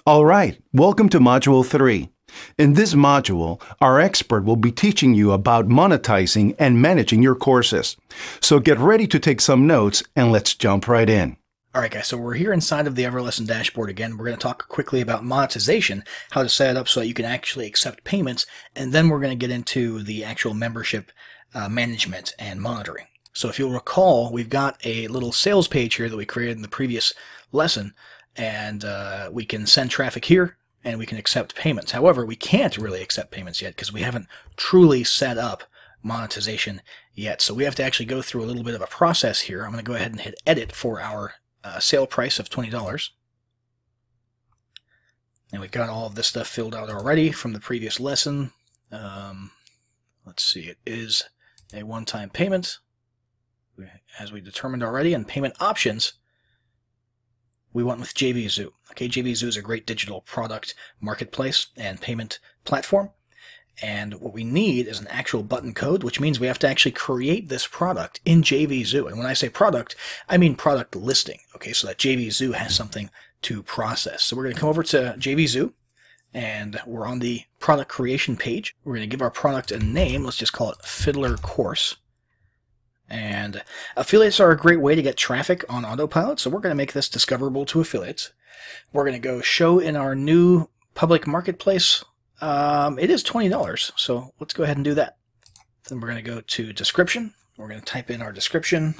All right, welcome to Module 3. In this module, our expert will be teaching you about monetizing and managing your courses. So get ready to take some notes and let's jump right in. Alright guys, so we're here inside of the EverLesson dashboard again. We're going to talk quickly about monetization, how to set it up so that you can actually accept payments, and then we're going to get into the actual membership management and monitoring. So if you'll recall, we've got a little sales page here that we created in the previous lesson, and we can send traffic here and we can accept payments. However, we can't really accept payments yet because we haven't truly set up monetization yet. So we have to actually go through a little bit of a process here. I'm going to go ahead and hit edit for our sale price of $20. And we've got all of this stuff filled out already from the previous lesson. Let's see, it is a one-time payment, as we determined already, and payment options we went with JVZoo. Okay, JVZoo is a great digital product marketplace and payment platform. And what we need is an actual button code, which means we have to actually create this product in JVZoo. And when I say product, I mean product listing. Okay, so that JVZoo has something to process. So we're going to come over to JVZoo, and we're on the product creation page. We're going to give our product a name. Let's just call it Fiddler Course. And affiliates are a great way to get traffic on autopilot, so we're going to make this discoverable to affiliates. We're going to go show in our new public marketplace. It is $20, so let's go ahead and do that. Then we're going to go to description. We're going to type in our description.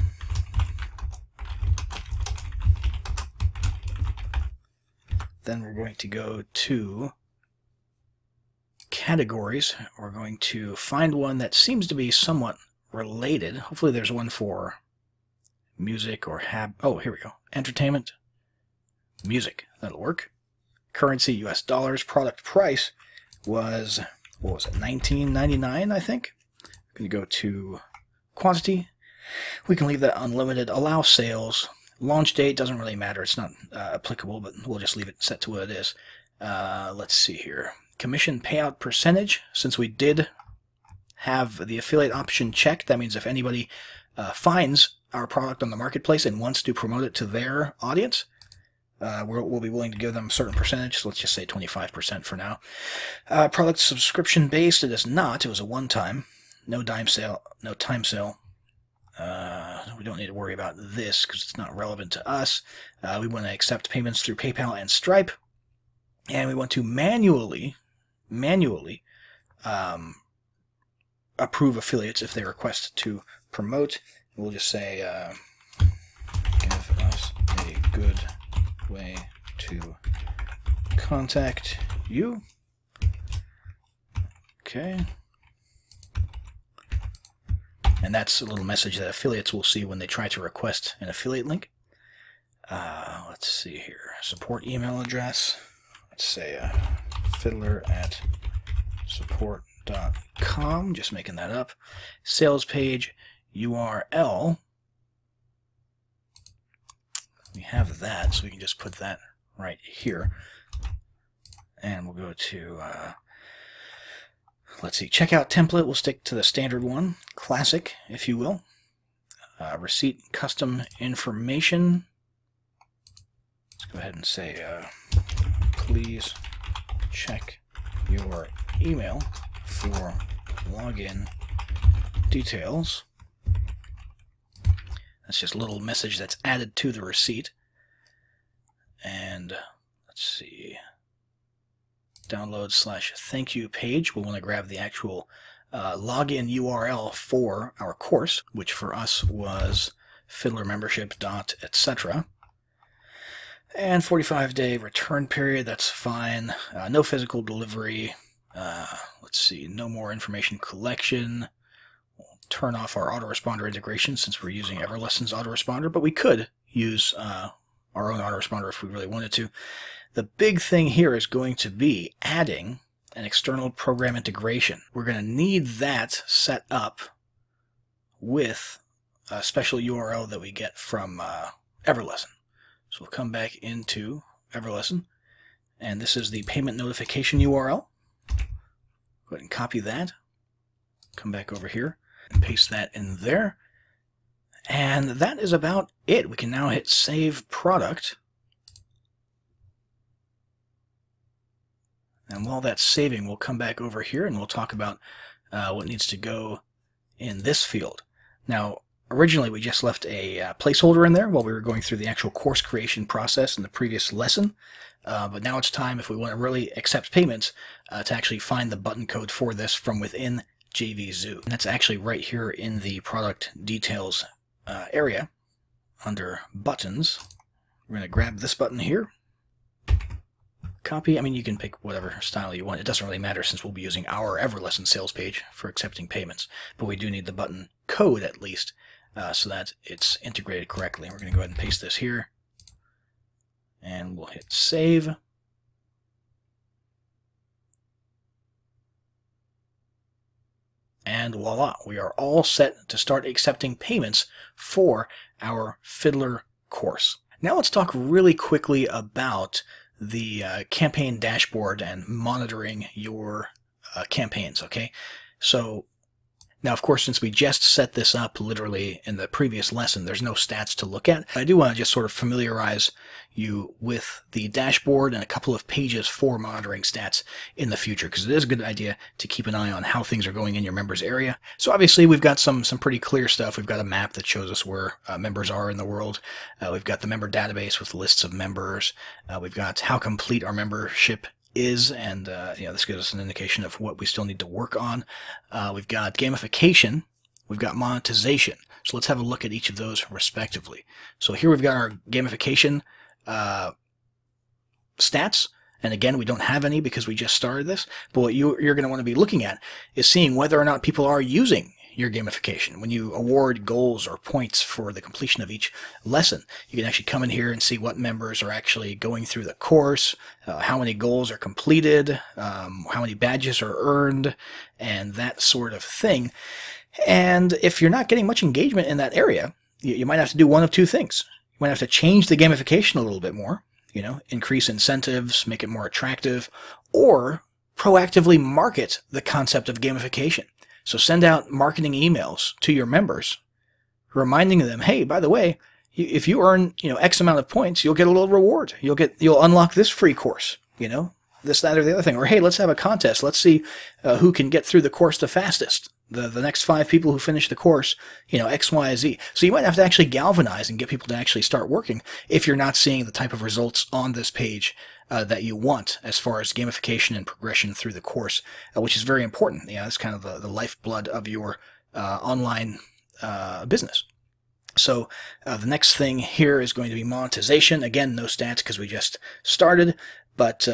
Then we're going to go to categories. We're going to find one that seems to be somewhat related. Hopefully there's one for music or oh, here we go. Entertainment, music. That'll work. Currency, US dollars. Product price was, what was it, $19.99, I think. I'm going to go to quantity. We can leave that unlimited. Allow sales. Launch date doesn't really matter. It's not applicable, but we'll just leave it set to what it is. Let's see here. Commission payout percentage. Since we did have the affiliate option checked, that means if anybody finds our product on the marketplace and wants to promote it to their audience, we'll be willing to give them a certain percentage. So let's just say 25% for now. Product subscription based. It is not. It was a one-time. No time sale. We don't need to worry about this because it's not relevant to us. We want to accept payments through PayPal and Stripe, and we want to manually approve affiliates if they request to promote. We'll just say, give us a good way to contact you. Okay. And that's a little message that affiliates will see when they try to request an affiliate link. Let's see here. Support email address. Let's say fiddler@support.com. Just making that up. Sales page URL. We have that, so we can just put that right here. And we'll go to, let's see, checkout template. We'll stick to the standard one. Classic, if you will. Receipt custom information. Let's go ahead and say, please check your email for login details. That's just a little message that's added to the receipt. And let's see, download/thank you page. We'll want to grab the actual login URL for our course, which for us was fiddlermembership.etc. And 45-day return period, that's fine. No physical delivery. Let's see, no more information collection. We'll turn off our autoresponder integration since we're using EverLesson's autoresponder, but we could use our own autoresponder if we really wanted to. The big thing here is going to be adding an external program integration. We're going to need that set up with a special URL that we get from EverLesson. So we'll come back into EverLesson, and this is the payment notification URL. Go ahead and copy that. Come back over here and paste that in there. And that is about it. We can now hit Save Product. And while that's saving, we'll come back over here and we'll talk about what needs to go in this field. Now, originally we just left a placeholder in there while we were going through the actual course creation process in the previous lesson. But now it's time, if we want to really accept payments, to actually find the button code for this from within JVZoo. And that's actually right here in the product details area under buttons. We're going to grab this button here. Copy. I mean, you can pick whatever style you want. It doesn't really matter since we'll be using our EverLesson sales page for accepting payments. But we do need the button code at least so that it's integrated correctly. We're going to go ahead and paste this here. And we'll hit save. And voila, we are all set to start accepting payments for our Fiddler course. Now let's talk really quickly about the campaign dashboard and monitoring your campaigns, okay? So now, of course, since we just set this up literally in the previous lesson, there's no stats to look at. I do want to just sort of familiarize you with the dashboard and a couple of pages for monitoring stats in the future, because it is a good idea to keep an eye on how things are going in your members area. So obviously, we've got some pretty clear stuff. We've got a map that shows us where members are in the world. We've got the member database with lists of members. We've got how complete our membership is, and this gives us an indication of what we still need to work on. We've got gamification, we've got monetization. So let's have a look at each of those respectively. So here we've got our gamification stats, and again, we don't have any because we just started this, but what you're going to want to be looking at is seeing whether or not people are using your gamification. When you award goals or points for the completion of each lesson, you can actually come in here and see what members are actually going through the course, how many goals are completed, how many badges are earned, and that sort of thing. And if you're not getting much engagement in that area, you might have to do one of two things. You might have to change the gamification a little bit more, increase incentives, make it more attractive, or proactively market the concept of gamification. So send out marketing emails to your members, reminding them, hey, by the way, if you earn, X amount of points, you'll get a little reward. You'll unlock this free course, this, that, or the other thing. Or, hey, let's have a contest. Let's see who can get through the course the fastest. The next 5 people who finish the course, X, Y, Z. So you might have to actually galvanize and get people to actually start working if you're not seeing the type of results on this page that you want as far as gamification and progression through the course, which is very important. It's kind of the lifeblood of your online business. So the next thing here is going to be monetization. Again, no stats because we just started, but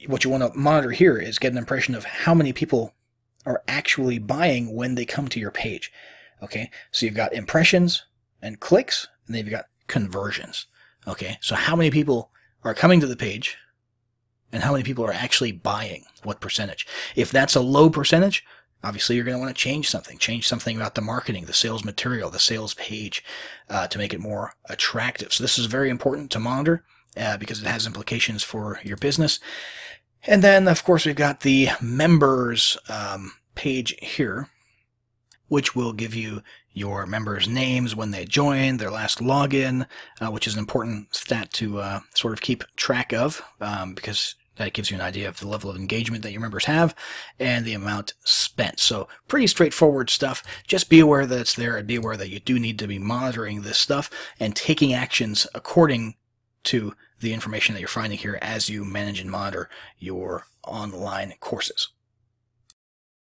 what you want to monitor here is get an impression of how many people are actually buying when they come to your page. Okay, so you've got impressions and clicks, and then you've got conversions. Okay, so how many people are coming to the page and how many people are actually buying, what percentage. If that's a low percentage, obviously you're going to want to change something about the marketing, the sales material, the sales page to make it more attractive. So this is very important to monitor because it has implications for your business. And then, of course, we've got the members page here, which will give you your members' names when they join, their last login, which is an important stat to sort of keep track of because that gives you an idea of the level of engagement that your members have and the amount spent. So pretty straightforward stuff. Just be aware that it's there and be aware that you do need to be monitoring this stuff and taking actions according to the information that you're finding here as you manage and monitor your online courses.